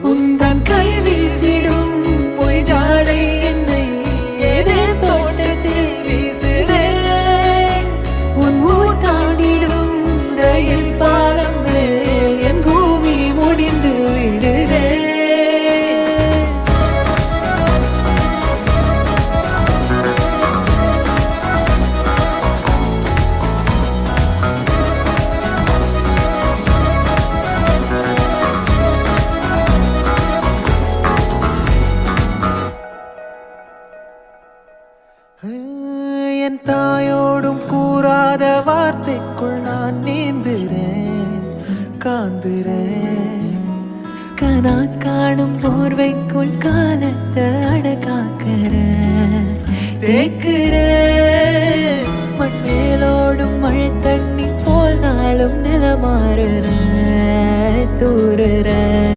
உந்தன் கை வீசிடும் பொய் ஜாடை என்னை ஏதே தோட்டத்தில் வீசுதே. உன் ஊர் தாண்டிடும் ரயில் பாலம் மேல் என் பூமி முடிந்து விடுதே. என் தாயோடும் கூறாத வார்த்தைக்குள் நான் நீந்துறேன், காந்துறேன். கனா காணும் போர்வைக்குள் காலத்தை அடக்காக்கிற தேக்குற. மண்ணேலோடும் மழை தண்ணி போல் நாளும் நிலமாறுற தூறுற.